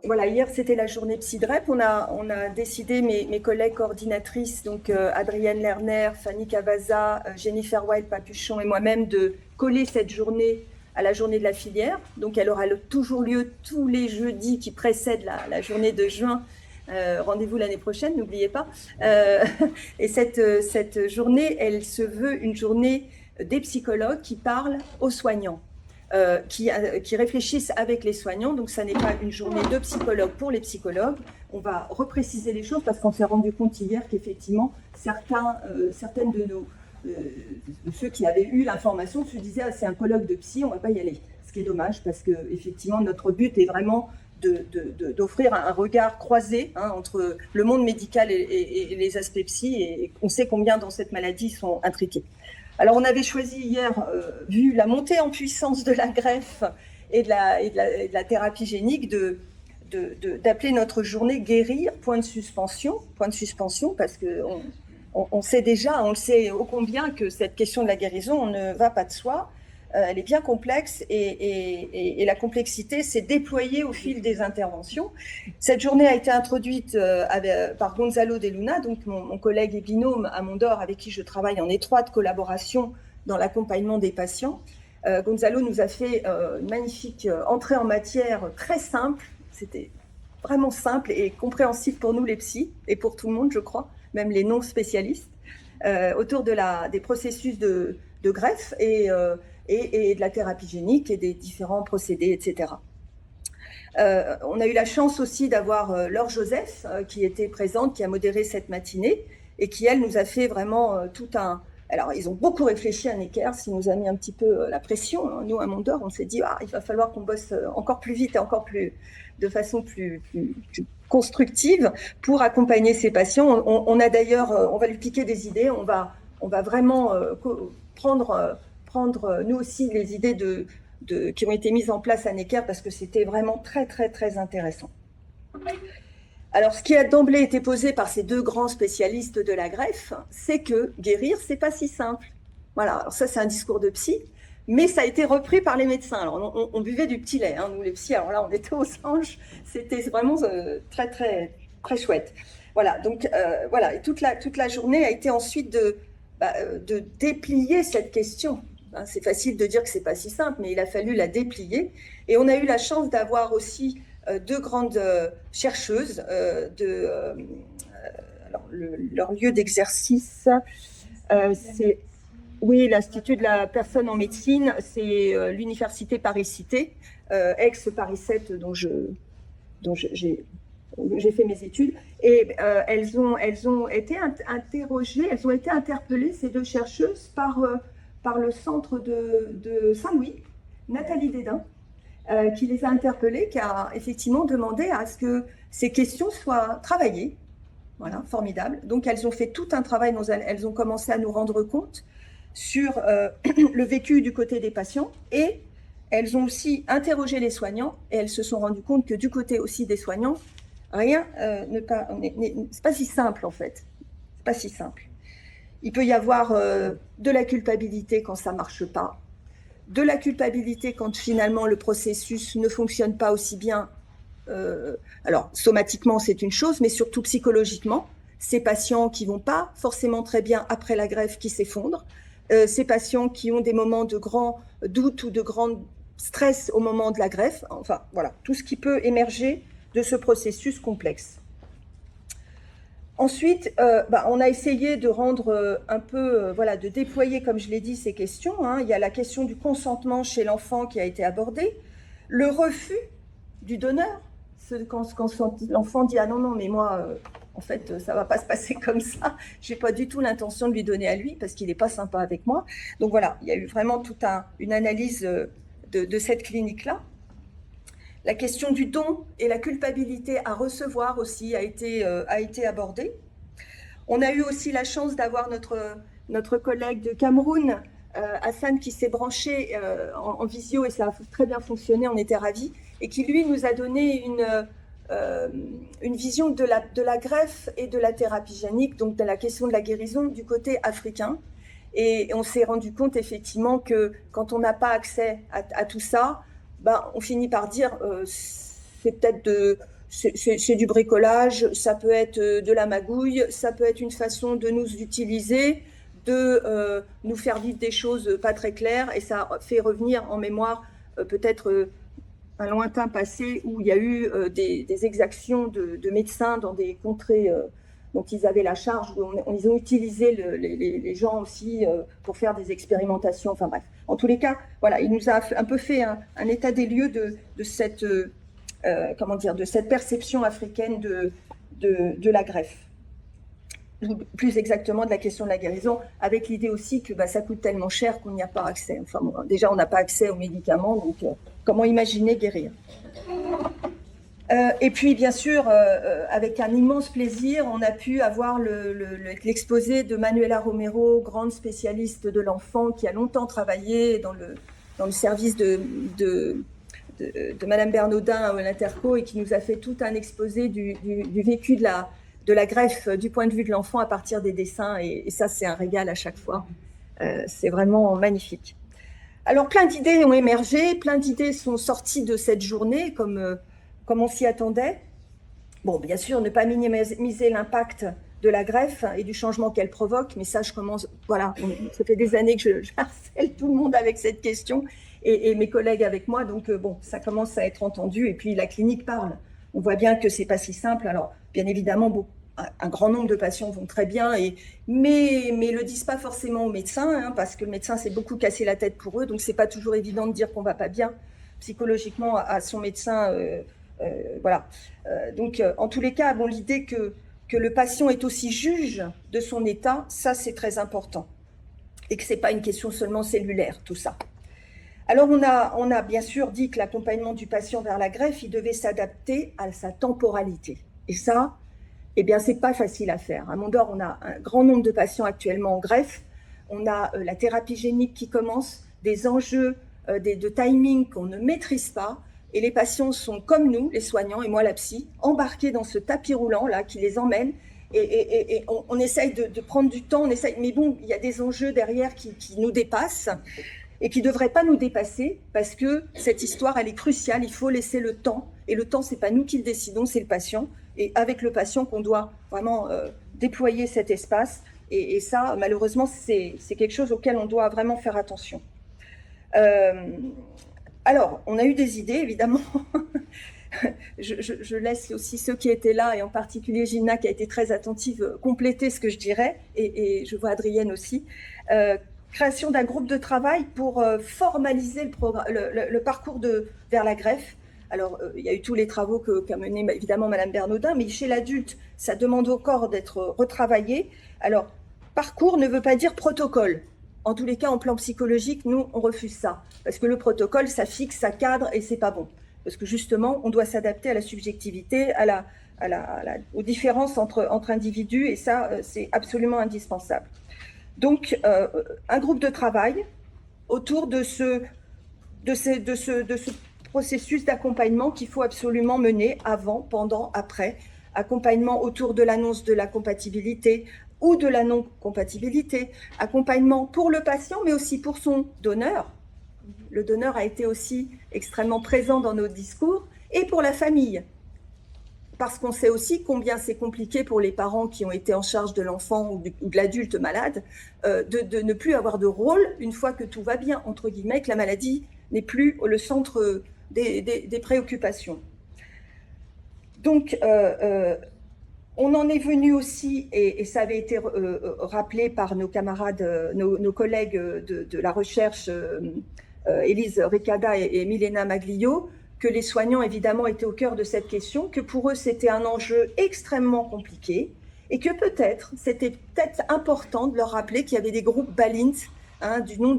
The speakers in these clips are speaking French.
Voilà, hier c'était la journée PsyDREP. On a décidé, mes collègues coordinatrices, donc Adrienne Lerner, Fanny Cavaza, Jennifer Wild-Papuchon et moi-même, de coller cette journée à la journée de la filière. Donc elle aura toujours lieu tous les jeudis qui précèdent la journée de juin. Rendez-vous l'année prochaine, n'oubliez pas. Et cette journée, elle se veut une journée des psychologues qui parlent aux soignants. Qui réfléchissent avec les soignants. Donc, ça n'est pas une journée de psychologues pour les psychologues. On va repréciser les choses parce qu'on s'est rendu compte hier qu'effectivement, certaines de ceux qui avaient eu l'information se disaient c'est un colloque de psy, on ne va pas y aller. Ce qui est dommage parce que effectivement, notre but est vraiment d'offrir un regard croisé entre le monde médical et les aspects psy. Et on sait combien dans cette maladie sont intriqués. Alors, on avait choisi hier, vu la montée en puissance de la greffe et de la thérapie génique, d'appeler notre journée « Guérir, point de suspension », parce qu'on sait déjà, on le sait ô combien que cette question de la guérison ne va pas de soi. Elle est bien complexe et la complexité s'est déployée au fil des interventions. Cette journée a été introduite par Gonzalo de Luna, donc mon collègue et binôme à Mondor, avec qui je travaille en étroite collaboration dans l'accompagnement des patients. Gonzalo nous a fait une magnifique entrée en matière très simple. C'était vraiment simple et compréhensible pour nous les psys et pour tout le monde, je crois, même les non-spécialistes, autour des processus de greffe et de la thérapie génique et des différents procédés, etc. On a eu la chance aussi d'avoir Laure Joseph qui était présente, qui a modéré cette matinée et qui, elle, nous a fait vraiment tout un... Alors, ils ont beaucoup réfléchi à Necker, ce qui nous a mis un petit peu la pression. Nous, à Mondor, on s'est dit il va falloir qu'on bosse encore plus vite et de façon plus constructive pour accompagner ces patients. On a d'ailleurs, on va lui piquer des idées, on va vraiment prendre nous aussi les idées qui ont été mises en place à Necker parce que c'était vraiment très, très, très intéressant. Alors, ce qui a d'emblée été posé par ces deux grands spécialistes de la greffe, c'est que guérir, c'est pas si simple. Voilà, alors ça, c'est un discours de psy, mais ça a été repris par les médecins. Alors, on buvait du petit lait, nous les psys, alors là, on était aux anges, c'était vraiment très, très, très chouette. Voilà, donc voilà, et toute la journée a été ensuite de déplier cette question. C'est facile de dire que c'est pas si simple, mais il a fallu la déplier. Et on a eu la chance d'avoir aussi deux grandes chercheuses alors leur lieu d'exercice, c'est l'Institut de la personne en médecine, c'est l'Université Paris-Cité, ex-Paris 7, dont j'ai fait mes études, et elles ont été interrogées, elles ont été interpellées, ces deux chercheuses, par le centre de Saint-Louis, Nathalie Dédain, qui les a interpellées, qui a effectivement demandé à ce que ces questions soient travaillées. Voilà, formidable. Donc, elles ont fait tout un travail, elles ont commencé à nous rendre compte sur le vécu du côté des patients et elles ont aussi interrogé les soignants et elles se sont rendues compte que du côté aussi des soignants, rien c'est pas si simple en fait. C'est pas si simple. Il peut y avoir de la culpabilité quand ça marche pas, de la culpabilité quand finalement le processus ne fonctionne pas aussi bien. Alors, somatiquement, c'est une chose, mais surtout psychologiquement, ces patients qui vont pas forcément très bien après la greffe qui s'effondrent, ces patients qui ont des moments de grand doute ou de grand stress au moment de la greffe, enfin voilà, tout ce qui peut émerger de ce processus complexe. Ensuite, on a essayé de rendre un peu, de déployer, comme je l'ai dit, ces questions. Il y a la question du consentement chez l'enfant qui a été abordée, le refus du donneur, quand l'enfant dit « Ah non, mais moi, en fait, ça ne va pas se passer comme ça, je n'ai pas du tout l'intention de lui donner à lui parce qu'il n'est pas sympa avec moi ». Donc voilà, il y a eu vraiment toute une analyse de cette clinique-là. La question du don et la culpabilité à recevoir aussi a été abordée. On a eu aussi la chance d'avoir notre collègue de Cameroun, Hassan, qui s'est branché en visio et ça a très bien fonctionné, on était ravis, et qui lui nous a donné une vision de la greffe et de la thérapie génique, donc de la question de la guérison du côté africain. Et on s'est rendu compte effectivement que quand on n'a pas accès à tout ça, on finit par dire c'est peut-être c'est du bricolage, ça peut être de la magouille, ça peut être une façon de nous utiliser, de nous faire vivre des choses pas très claires, et ça fait revenir en mémoire peut-être un lointain passé où il y a eu des exactions de médecins dans des contrées dont ils avaient la charge, où ils ont utilisé les gens aussi pour faire des expérimentations, enfin bref. En tous les cas, voilà, il nous a un peu fait un état des lieux de cette, comment dire, de cette perception africaine de la greffe. Ou plus exactement de la question de la guérison, avec l'idée aussi que ça coûte tellement cher qu'on n'y a pas accès. Enfin, bon, déjà, on n'a pas accès aux médicaments, donc comment imaginer guérir? Et puis, bien sûr, avec un immense plaisir, on a pu avoir l'exposé de Manuela Romero, grande spécialiste de l'enfant, qui a longtemps travaillé dans le service de Madame Bernaudin à l'Interco, et qui nous a fait tout un exposé du vécu de la greffe du point de vue de l'enfant à partir des dessins, et ça, c'est un régal à chaque fois. C'est vraiment magnifique. Alors, plein d'idées ont émergé, plein d'idées sont sorties de cette journée, comme on s'y attendait. Bon, bien sûr, ne pas minimiser l'impact de la greffe et du changement qu'elle provoque, mais ça, voilà, ça fait des années que je harcèle tout le monde avec cette question, et mes collègues avec moi, donc bon, ça commence à être entendu, et puis la clinique parle. On voit bien que c'est pas si simple. Alors, bien évidemment, un grand nombre de patients vont très bien, mais le disent pas forcément aux médecins, hein, parce que le médecin s'est beaucoup cassé la tête pour eux, donc c'est pas toujours évident de dire qu'on va pas bien psychologiquement à son médecin. Voilà. Donc, en tous les cas, l'idée que le patient est aussi juge de son état, ça c'est très important, et que c'est pas une question seulement cellulaire, tout ça. Alors, on a bien sûr dit que l'accompagnement du patient vers la greffe, il devait s'adapter à sa temporalité. Et ça, eh bien, c'est pas facile à faire. À Mondor, on a un grand nombre de patients actuellement en greffe. On a la thérapie génique qui commence, des enjeux de timing qu'on ne maîtrise pas. Et les patients sont comme nous, les soignants, et moi la psy, embarqués dans ce tapis roulant là qui les emmène. Et on essaye de prendre du temps, mais bon, il y a des enjeux derrière qui nous dépassent et qui ne devraient pas nous dépasser, parce que cette histoire, elle est cruciale. Il faut laisser le temps. Et le temps, ce n'est pas nous qui le décidons, c'est le patient. Et avec le patient qu'on doit vraiment déployer cet espace. Et ça, malheureusement, c'est quelque chose auquel on doit vraiment faire attention. Alors, on a eu des idées, évidemment. Je laisse aussi ceux qui étaient là, et en particulier Gina, qui a été très attentive, compléter ce que je dirais, et je vois Adrienne aussi. Création d'un groupe de travail pour formaliser le parcours vers la greffe. Alors, il y a eu tous les travaux qu'a mené évidemment Madame Bernaudin, mais chez l'adulte, ça demande encore d'être retravaillé. Alors, parcours ne veut pas dire protocole. En tous les cas, en plan psychologique, nous, on refuse ça. Parce que le protocole, ça fixe, ça cadre, et c'est pas bon. Parce que justement, on doit s'adapter à la subjectivité, aux différences entre individus, et ça, c'est absolument indispensable. Donc, un groupe de travail autour de ce processus d'accompagnement qu'il faut absolument mener avant, pendant, après. Accompagnement autour de l'annonce de la compatibilité ou de la non-compatibilité. Accompagnement pour le patient, mais aussi pour son donneur. Le donneur a été aussi extrêmement présent dans nos discours, et pour la famille. Parce qu'on sait aussi combien c'est compliqué pour les parents qui ont été en charge de l'enfant ou de l'adulte malade de ne plus avoir de rôle une fois que tout va bien, entre guillemets, que la maladie n'est plus le centre des préoccupations. Donc, on en est venu aussi, et ça avait été rappelé par nos camarades, nos collègues de la recherche, Élise Ricada et Milena Maglio, que les soignants, évidemment, étaient au cœur de cette question, que pour eux, c'était un enjeu extrêmement compliqué, et que c'était peut-être important de leur rappeler qu'il y avait des groupes Balint, hein, du nom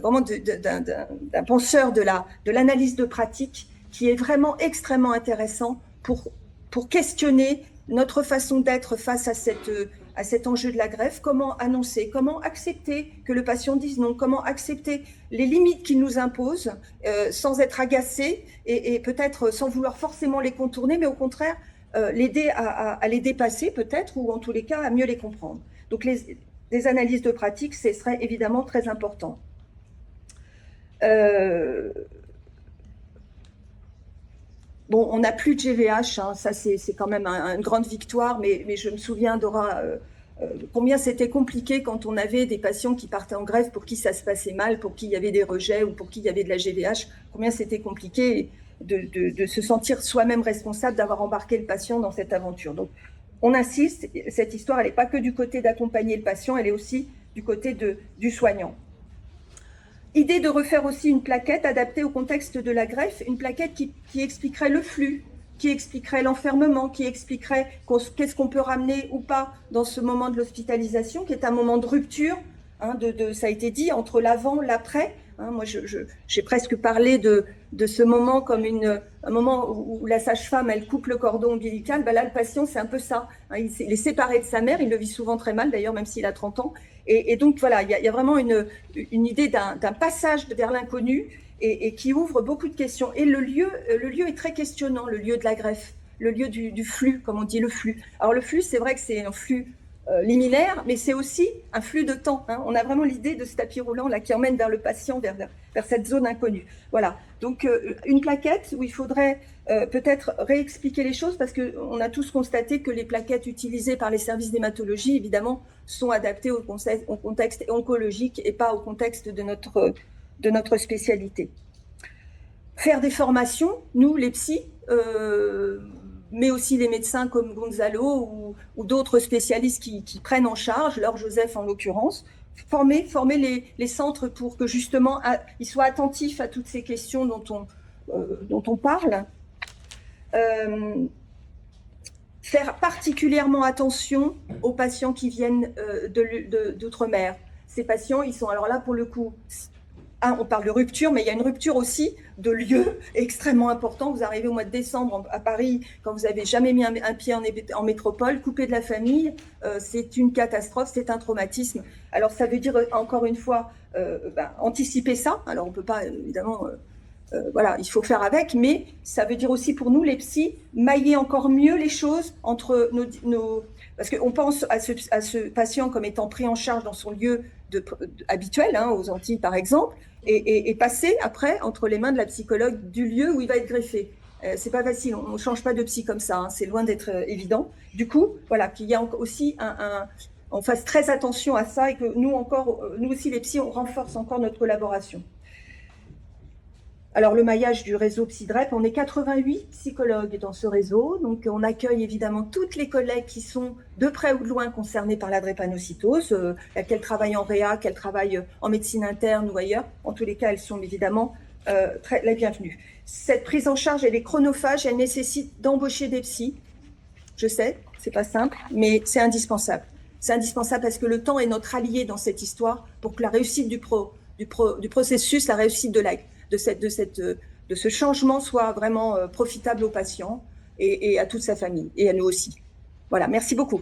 vraiment d'un penseur de l'analyse de pratique, qui est vraiment extrêmement intéressant pour questionner notre façon d'être face à cet enjeu de la greffe. Comment annoncer, comment accepter que le patient dise non, comment accepter les limites qu'il nous impose sans être agacé, et peut-être sans vouloir forcément les contourner, mais au contraire l'aider à les dépasser peut-être, ou en tous les cas à mieux les comprendre. Donc des analyses de pratique, ce serait évidemment très important. Bon, on n'a plus de GVH, hein, ça c'est quand même une grande victoire, mais je me souviens, Dora, combien c'était compliqué quand on avait des patients qui partaient en grève pour qui ça se passait mal, pour qui il y avait des rejets ou pour qui il y avait de la GVH, combien c'était compliqué de se sentir soi-même responsable d'avoir embarqué le patient dans cette aventure. Donc, on insiste, cette histoire, elle n'est pas que du côté d'accompagner le patient, elle est aussi du côté du soignant. Idée de refaire aussi une plaquette adaptée au contexte de la greffe, une plaquette qui expliquerait le flux, qui expliquerait l'enfermement, qui expliquerait qu'est-ce qu'on peut ramener ou pas dans ce moment de l'hospitalisation, qui est un moment de rupture, hein, ça a été dit, entre l'avant, l'après. Hein, moi, j'ai presque parlé de ce moment comme un moment où la sage-femme, elle coupe le cordon ombilical. Ben là, le patient, c'est un peu ça. Hein, il est séparé de sa mère, il le vit souvent très mal, d'ailleurs, même s'il a 30 ans. Et donc, voilà, il y a vraiment une idée d'un passage vers l'inconnu et qui ouvre beaucoup de questions. Et le lieu est très questionnant, le lieu de la greffe, le lieu du flux, comme on dit, le flux. Alors, le flux, c'est vrai que c'est un flux liminaire, mais c'est aussi un flux de temps. Hein. On a vraiment l'idée de ce tapis roulant là qui emmène vers le patient, vers cette zone inconnue. Voilà. Donc une plaquette où il faudrait peut-être réexpliquer les choses parce qu'on a tous constaté que les plaquettes utilisées par les services d'hématologie, évidemment, sont adaptées au contexte oncologique et pas au contexte de notre spécialité. Faire des formations, nous, les psys, mais aussi les médecins comme Gonzalo ou d'autres spécialistes qui prennent en charge, Laure Joseph en l'occurrence, former les centres pour que justement ils soient attentifs à toutes ces questions dont on parle. Faire particulièrement attention aux patients qui viennent d'outre-mer. Ces patients, ils sont alors là pour le coup... on parle de rupture, mais il y a une rupture aussi de lieu extrêmement important. Vous arrivez au mois de décembre à Paris, quand vous n'avez jamais mis un pied en métropole, coupé de la famille, c'est une catastrophe, c'est un traumatisme. Alors ça veut dire, encore une fois, anticiper ça. Alors on ne peut pas, évidemment, voilà, il faut faire avec, mais ça veut dire aussi pour nous, les psys, mailler encore mieux les choses entre nos parce qu'on pense à ce patient comme étant pris en charge dans son lieu habituel, hein, aux Antilles par exemple, et passer après entre les mains de la psychologue du lieu où il va être greffé. C'est pas facile, on ne change pas de psy comme ça, hein, c'est loin d'être évident. Du coup, voilà, qu'il y a aussi on fasse très attention à ça et que nous aussi les psys, on renforce encore notre collaboration. Alors, le maillage du réseau PsyDREP, on est 88 psychologues dans ce réseau. Donc, on accueille évidemment toutes les collègues qui sont de près ou de loin concernés par la drépanocytose, qu'elles travaillent en réa, qu'elles travaillent en médecine interne ou ailleurs. En tous les cas, elles sont évidemment les bienvenues. Cette prise en charge, elle est chronophage, elle nécessite d'embaucher des psys. Je sais, c'est pas simple, mais c'est indispensable. C'est indispensable parce que le temps est notre allié dans cette histoire pour que la réussite du processus, la réussite de ce changement soit vraiment profitable aux patients et à toute sa famille, et à nous aussi. Voilà, merci beaucoup.